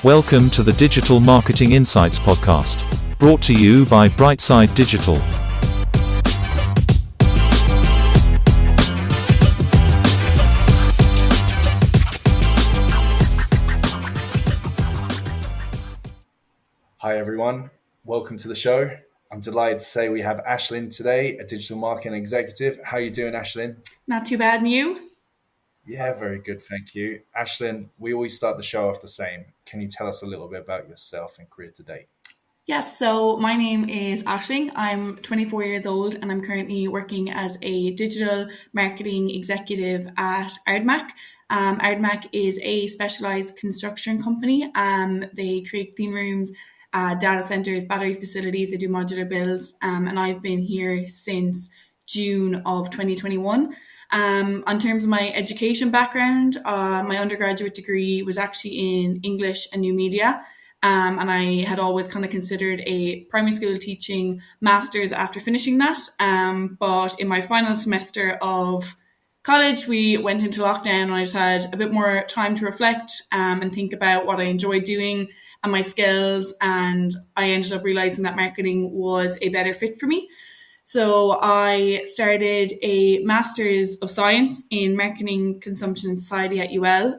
Welcome to the Digital Marketing Insights podcast, brought to you by Brightside Digital. Hi everyone, welcome to the show. I'm delighted to say we have Aislings today, a digital marketing executive. How are you doing, Aislings? Not too bad, and you? Yeah, very good, thank you. Aislings, we always start the show off the same. Can you tell us a little bit about yourself and career to date? Yes, so my name is Aisling. I'm 24 years old and I'm currently working as a digital marketing executive at Ardmac. Ardmac is a specialised construction company. They create clean rooms, data centres, battery facilities, they do modular builds, and I've been here since June of 2021. On terms of my education background, my undergraduate degree was actually in English and new media. And I had always kind of considered a primary school teaching master's after finishing that. But in my final semester of college, we went into lockdown and I just had a bit more time to reflect and think about what I enjoyed doing and my skills. And I ended up realizing that marketing was a better fit for me. So I started a Master's of Science in Marketing, Consumption and Society at UL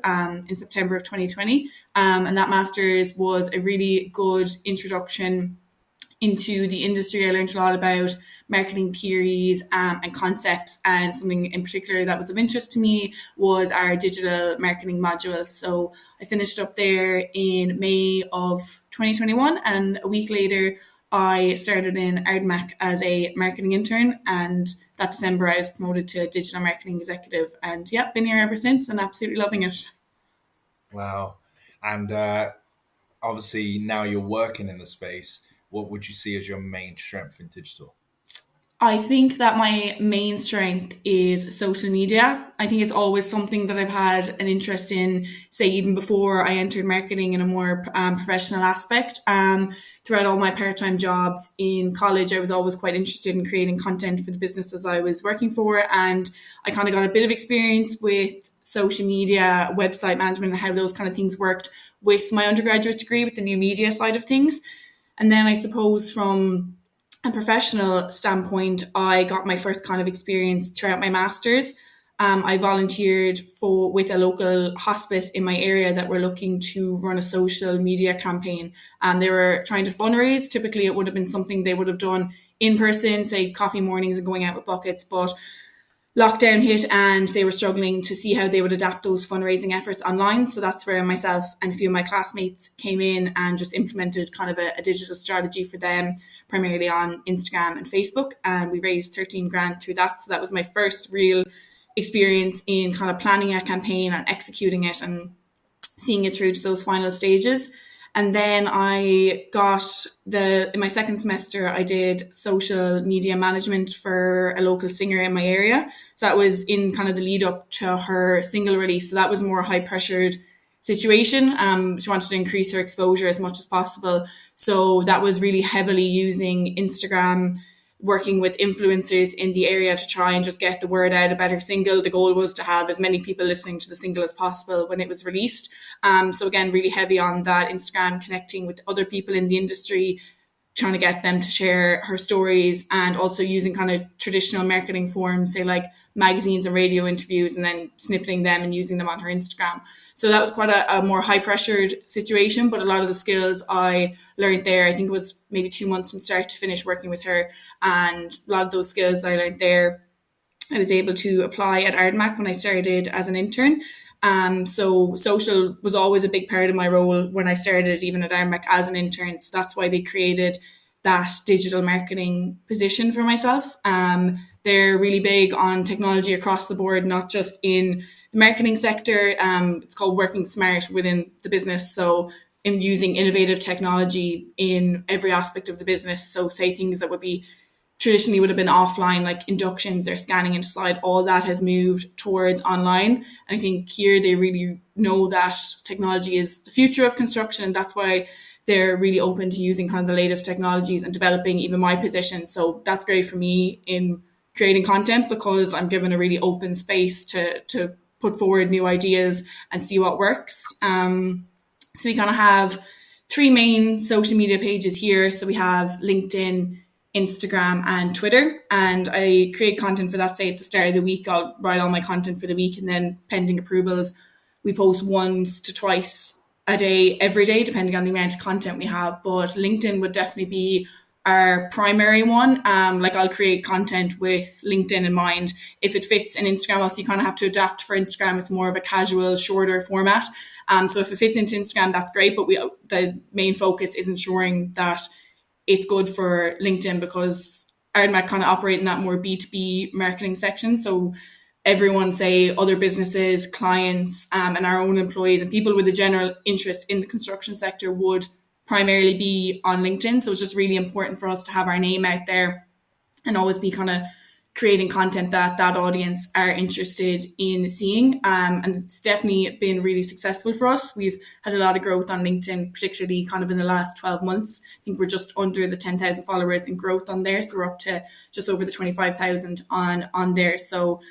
in September of 2020. And that Master's was a really good introduction into the industry. I learned a lot about marketing theories and concepts, and something in particular that was of interest to me was our digital marketing module. So I finished up there in May of 2021, and a week later I started in Ardmac as a marketing intern, and that December I was promoted to digital marketing executive, and yeah, been here ever since and absolutely loving it. Wow. And obviously now you're working in the space. What would you see as your main strength in digital? I think that my main strength is social media. I think it's always something that I've had an interest in, say, even before I entered marketing in a more professional aspect. Throughout all my part-time jobs in college, I was always quite interested in creating content for the businesses I was working for. And I kind of got a bit of experience with social media, website management, and how those kind of things worked with my undergraduate degree with the new media side of things. And then I suppose from a professional standpoint, I got my first kind of experience throughout my master's. I volunteered with a local hospice in my area that were looking to run a social media campaign. And they were trying to fundraise. Typically, it would have been something they would have done in person, say coffee mornings and going out with buckets. But lockdown hit and they were struggling to see how they would adapt those fundraising efforts online. So that's where myself and a few of my classmates came in and just implemented kind of a digital strategy for them, primarily on Instagram and Facebook. And we raised 13 grand through that. So that was my first real experience in kind of planning a campaign and executing it and seeing it through to those final stages. And then in my second semester, I did social media management for a local singer in my area. So that was in kind of the lead up to her single release. So that was a more high pressured situation. She wanted to increase her exposure as much as possible. So that was really heavily using Instagram, working with influencers in the area to try and just get the word out about her single. The goal was to have as many people listening to the single as possible when it was released. So again, really heavy on that Instagram, connecting with other people in the industry, trying to get them to share her stories, and also using kind of traditional marketing forms, say like magazines and radio interviews, and then snippeting them and using them on her Instagram. So that was quite a more high pressured situation, but a lot of the skills I learned there, I think it was maybe 2 months from start to finish working with her. And a lot of those skills I learned there, I was able to apply at Ardmac when I started as an intern. So social was always a big part of my role when I started, even at Ardmac as an intern. So that's why they created that digital marketing position for myself. They're really big on technology across the board, not just in the marketing sector. It's called working smart within the business. So in using innovative technology in every aspect of the business. So say things that traditionally would have been offline, like inductions or scanning into slide, all that has moved towards online. And I think here they really know that technology is the future of construction. And that's why they're really open to using kind of the latest technologies and developing even my position. So that's great for me in creating content, because I'm given a really open space to put forward new ideas and see what works. So we kind of have three main social media pages here. So we have LinkedIn, Instagram, and Twitter. And I create content for that, say at the start of the week. I'll write all my content for the week, and then pending approvals, we post once to twice a day, every day, depending on the amount of content we have. But LinkedIn would definitely be our primary one. Like I'll create content with LinkedIn in mind. If it fits in Instagram, also you kind of have to adapt for Instagram. It's more of a casual, shorter format. So if it fits into Instagram, that's great. But the main focus is ensuring that it's good for LinkedIn, because Ardmac kind of operate in that more B2B marketing section. So everyone, say other businesses, clients, and our own employees and people with a general interest in the construction sector would primarily be on LinkedIn. So it's just really important for us to have our name out there and always be kind of creating content that audience are interested in seeing. And it's definitely been really successful for us. We've had a lot of growth on LinkedIn, particularly kind of in the last 12 months. I think we're just under the 10,000 followers in growth on there. So we're up to just over the 25,000 on there. So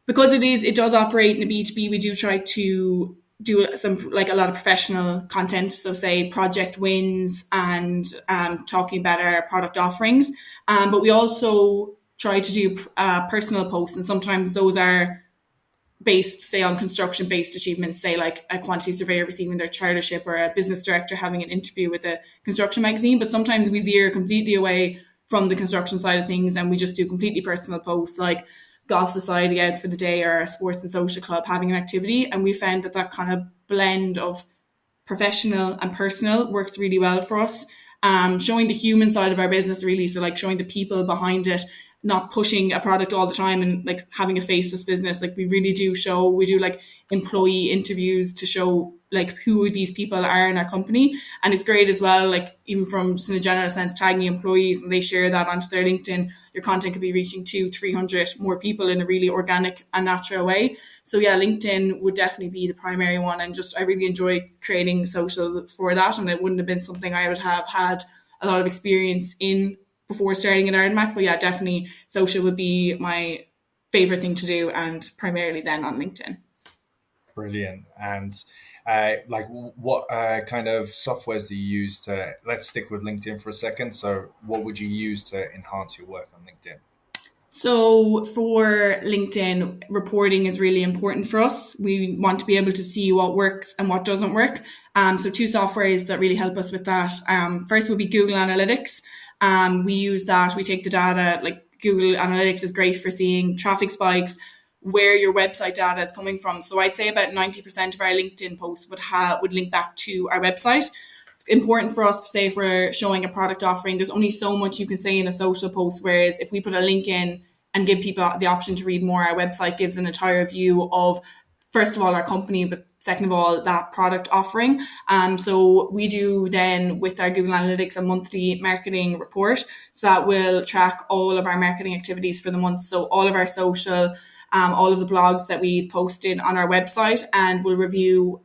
because it does operate in a B2B, we do try to do some, like, a lot of professional content. So say project wins and talking about our product offerings. But we also try to do personal posts, and sometimes those are based, say, on construction based achievements, say like a quantity surveyor receiving their chartership or a business director having an interview with a construction magazine. But sometimes we veer completely away from the construction side of things and we just do completely personal posts, like golf society out for the day or a sports and social club having an activity. And we found that kind of blend of professional and personal works really well for us. Showing the human side of our business, really. So like showing the people behind it, not pushing a product all the time and like having a faceless business. Like we really do we do like employee interviews to show like who these people are in our company. And it's great as well, like even from just in a general sense, tagging employees and they share that onto their LinkedIn, your content could be reaching 200-300 more people in a really organic and natural way. So yeah, LinkedIn would definitely be the primary one. And just, I really enjoy creating social for that. And it wouldn't have been something I would have had a lot of experience in before starting at Ardmac. But yeah, definitely social would be my favorite thing to do, and primarily then on LinkedIn. Brilliant. And like what kind of softwares do you use to, let's stick with LinkedIn for a second. So what would you use to enhance your work on LinkedIn? So for LinkedIn, reporting is really important for us. We want to be able to see what works and what doesn't work. So two softwares that really help us with that. First would be Google Analytics. We use that. We take the data, like Google Analytics is great for seeing traffic spikes, where your website data is coming from. So I'd say about 90% of our LinkedIn posts would link back to our website. Important for us to say, if we're showing a product offering, there's only so much you can say in a social post, whereas if we put a link in and give people the option to read more, our website gives an entire view of, first of all, our company, but second of all, that product offering. So we do then with our Google Analytics a monthly marketing report, so that will track all of our marketing activities for the month. So all of our social, all of the blogs that we've posted on our website, and we'll review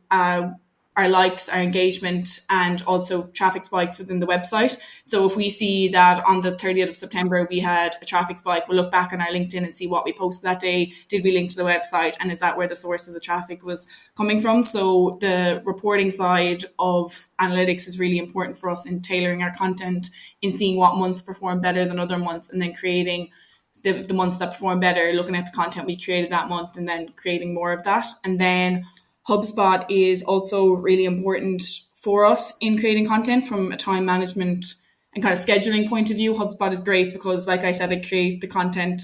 our likes, our engagement, and also traffic spikes within the website. So if we see that on the 30th of September we had a traffic spike, we'll look back on our LinkedIn and see what we posted that day. Did we link to the website? And is that where the source of the traffic was coming from? So the reporting side of analytics is really important for us in tailoring our content, in seeing what months perform better than other months, and then creating the months that perform better, looking at the content we created that month and then creating more of that. And then HubSpot is also really important for us in creating content from a time management and kind of scheduling point of view. HubSpot is great because, like I said, I create the content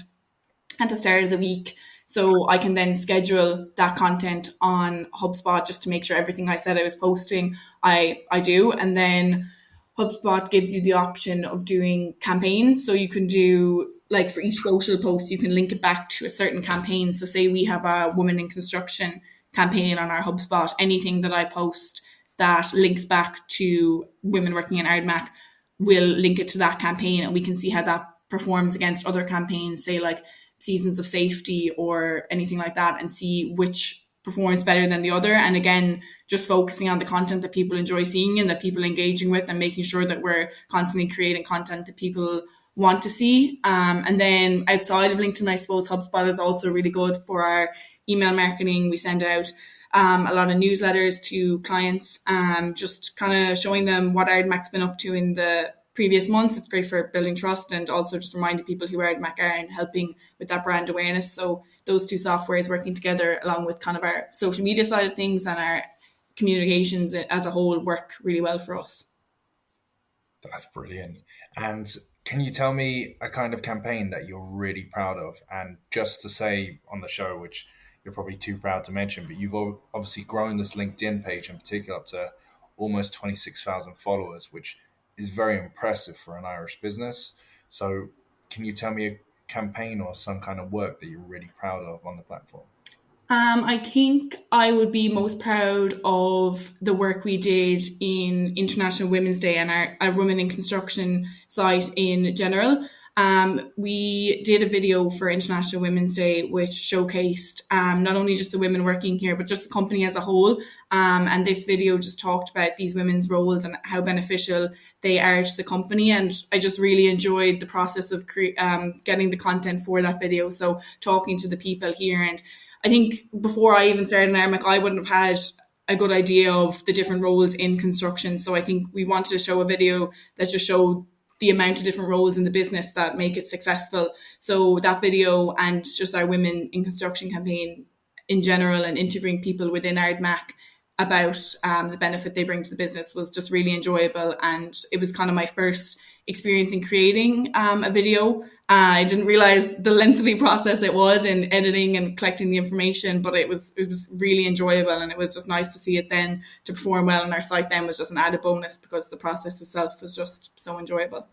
at the start of the week. So I can then schedule that content on HubSpot just to make sure everything I said I was posting, I do. And then HubSpot gives you the option of doing campaigns. So you can do, like, for each social post, you can link it back to a certain campaign. So say we have a women in construction campaign on our HubSpot, anything that I post that links back to women working in Ardmac will link it to that campaign, and we can see how that performs against other campaigns, say like Seasons of Safety or anything like that, and see which performs better than the other. And again, just focusing on the content that people enjoy seeing and that people engaging with, and making sure that we're constantly creating content that people want to see. And then outside of LinkedIn, I suppose HubSpot is also really good for our email marketing. We send out a lot of newsletters to clients, just kind of showing them what Ardmac's been up to in the previous months. It's great for building trust and also just reminding people who Ardmac are and helping with that brand awareness. So those two softwares working together along with kind of our social media side of things and our communications as a whole work really well for us. That's brilliant. And can you tell me a kind of campaign that you're really proud of? And just to say on the show, which you're probably too proud to mention, but you've obviously grown this LinkedIn page in particular up to almost 26,000 followers, which is very impressive for an Irish business. So can you tell me a campaign or some kind of work that you're really proud of on the platform? I think I would be most proud of the work we did in International Women's Day and our Women in Construction site in general. We did a video for International Women's Day which showcased not only just the women working here, but just the company as a whole. And this video just talked about these women's roles and how beneficial they are to the company. And I just really enjoyed the process of getting the content for that video. So talking to the people here, and I think before I even started in Ardmach, I wouldn't have had a good idea of the different roles in construction. So I think we wanted to show a video that just showed the amount of different roles in the business that make it successful. So that video and just our Women in Construction campaign in general and interviewing people within Ardmach about the benefit they bring to the business was just really enjoyable. And it was kind of my first experience in creating a video. I didn't realize the lengthy process it was in editing and collecting the information, but it was really enjoyable, and it was just nice to see it then to perform well on our site. Then was just an added bonus because the process itself was just so enjoyable.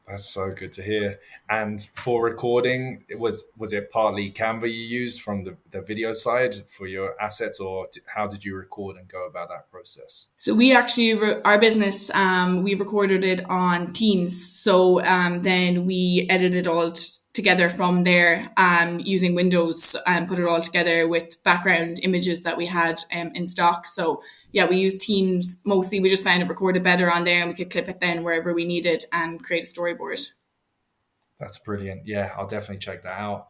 That's so good to hear. And for recording, was it partly Canva you used from the video side for your assets, or how did you record and go about that process? So we actually, our business, we recorded it on Teams. So then we edited all together from there using Windows and put it all together with background images that we had in stock. So yeah, we used Teams mostly. We just found it recorded better on there, and we could clip it then wherever we needed and create a storyboard. That's brilliant. Yeah, I'll definitely check that out.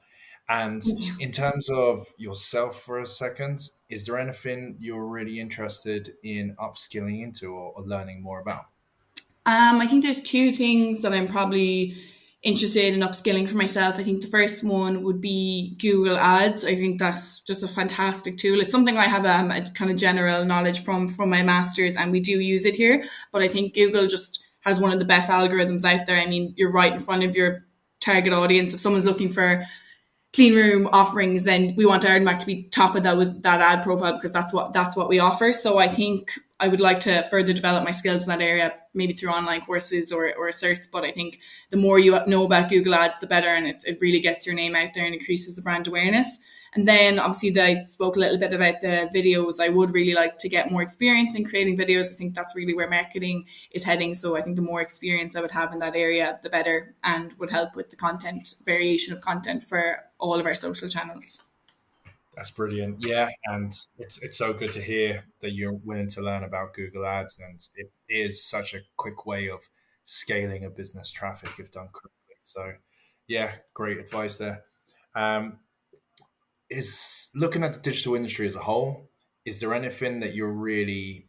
And in terms of yourself for a second, is there anything you're really interested in upskilling into or learning more about? I think there's two things that I'm probably interested in upskilling for myself. I think the first one would be Google Ads. I think that's just a fantastic tool. It's something I have a kind of general knowledge from my master's, and we do use it here. But I think Google just has one of the best algorithms out there. I mean, you're right in front of your target audience. If someone's looking for clean room offerings, then we want Ardmach to be top of that ad profile because that's what we offer. So I think I would like to further develop my skills in that area, maybe through online courses or a search. But I think the more you know about Google Ads, the better, and it really gets your name out there and increases the brand awareness. And then obviously I spoke a little bit about the videos. I would really like to get more experience in creating videos. I think that's really where marketing is heading. So I think the more experience I would have in that area, the better, and would help with the content, variation of content for all of our social channels. That's brilliant. Yeah, and it's so good to hear that you're willing to learn about Google Ads, and it is such a quick way of scaling a business traffic if done correctly. So yeah, great advice there. Um, is looking at the digital industry as a whole, is there anything that you're really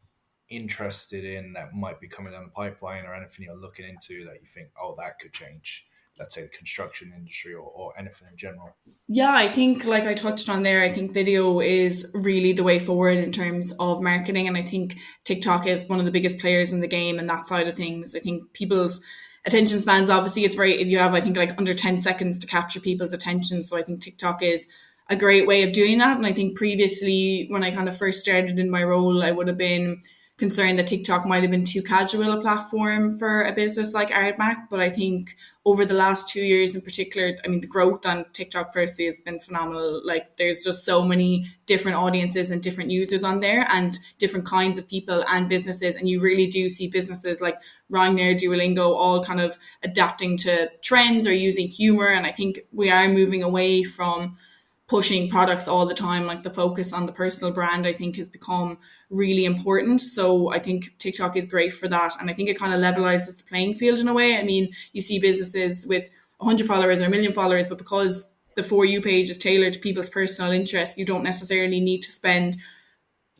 interested in that might be coming down the pipeline, or anything you're looking into that you think, oh, that could change, let's say the construction industry or anything in general? Yeah, I think like I touched on there, I think video is really the way forward in terms of marketing. And I think TikTok is one of the biggest players in the game and that side of things. I think people's attention spans, obviously you have, I think like under 10 seconds to capture people's attention. So I think TikTok is a great way of doing that. And I think previously when I kind of first started in my role, I would have been concerned that TikTok might have been too casual a platform for a business like Ardmach. But I think over the last 2 years in particular, I mean, the growth on TikTok firstly has been phenomenal. Like there's just so many different audiences and different users on there and different kinds of people and businesses. And you really do see businesses like Ryanair, Duolingo, all kind of adapting to trends or using humor. And I think we are moving away from pushing products all the time. Like the focus on the personal brand, I think has become really important. So I think TikTok is great for that. And I think it kind of levelizes the playing field in a way. I mean, you see businesses with 100 followers or 1 million followers, but because the For You page is tailored to people's personal interests, you don't necessarily need to spend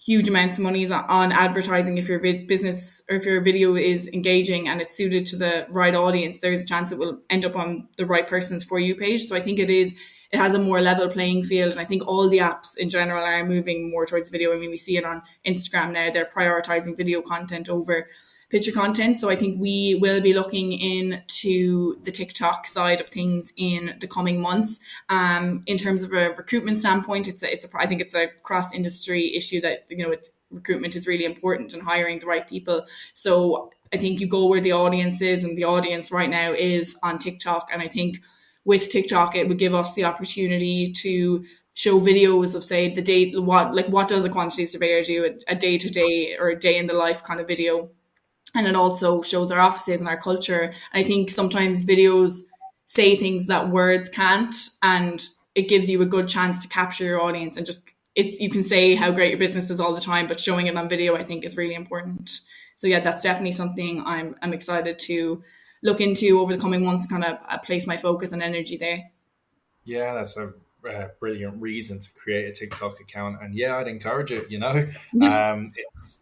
huge amounts of money on advertising. If your business or if your video is engaging and it's suited to the right audience, there's a chance it will end up on the right person's For You page. So I think it has a more level playing field. And I think all the apps in general are moving more towards video. I mean, we see it on Instagram now. They're prioritizing video content over picture content. So I think we will be looking into the TikTok side of things in the coming months. In terms of a recruitment standpoint, I think it's a cross industry issue that, recruitment is really important and hiring the right people. So I think you go where the audience is, and the audience right now is on TikTok. And I think with TikTok, it would give us the opportunity to show videos of, say, the day, what does a quantity surveyor do, a day to day or a day in the life kind of video. And it also shows our offices and our culture. And I think sometimes videos say things that words can't, and it gives you a good chance to capture your audience. And just you can say how great your business is all the time, but showing it on video, I think, is really important. So yeah, that's definitely something I'm excited to look into over the coming months, kind of place my focus and energy there. Yeah, that's a brilliant reason to create a TikTok account, and yeah, I'd encourage it.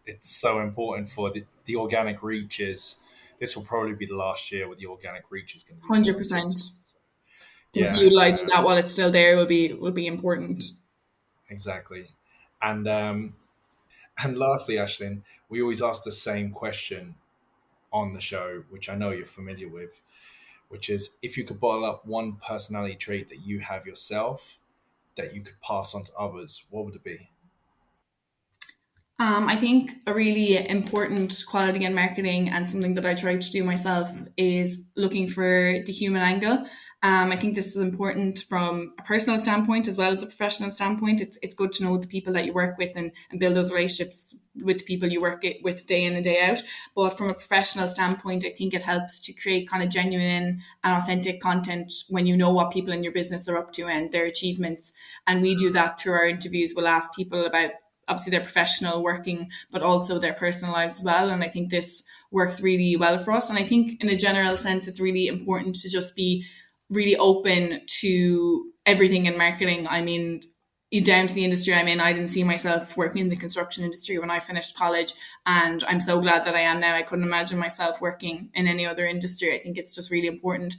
It's so important for the organic reaches. This will probably be the last year where the organic reach is going to be more 100%. important. think Yeah, utilizing that while it's still there will be important. exactly. And lastly, Ashlyn, we always ask the same question on the show, which I know you're familiar with, which is if you could bottle up one personality trait that you have yourself that you could pass on to others, what would it be? I think a really important quality in marketing and something that I try to do myself is looking for the human angle. I think this is important from a personal standpoint as well as a professional standpoint. It's good to know the people that you work with and build those relationships with the people you work with day in and day out. But from a professional standpoint, I think it helps to create kind of genuine and authentic content when you know what people in your business are up to and their achievements. And we do that through our interviews. We'll ask people about obviously their professional working, but also their personal lives as well. And I think this works really well for us. And I think in a general sense, it's really important to just be really open to everything in marketing. I mean, down to the industry I'm in, I didn't see myself working in the construction industry when I finished college. And I'm so glad that I am now. I couldn't imagine myself working in any other industry. I think it's just really important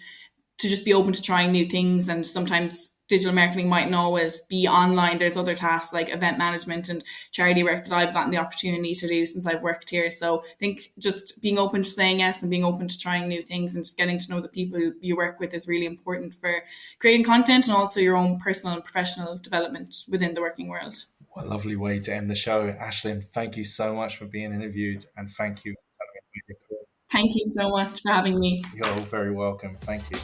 to just be open to trying new things. And sometimes digital marketing mightn't always be online. There's other tasks like event management and charity work that I've gotten the opportunity to do since I've worked here. So I think just being open to saying yes and being open to trying new things and just getting to know the people you work with is really important for creating content and also your own personal and professional development within the working world. What a lovely way to end the show. Ashlyn, thank you so much for being interviewed, and thank you. Thank you so much for having me. You're very welcome. Thank you.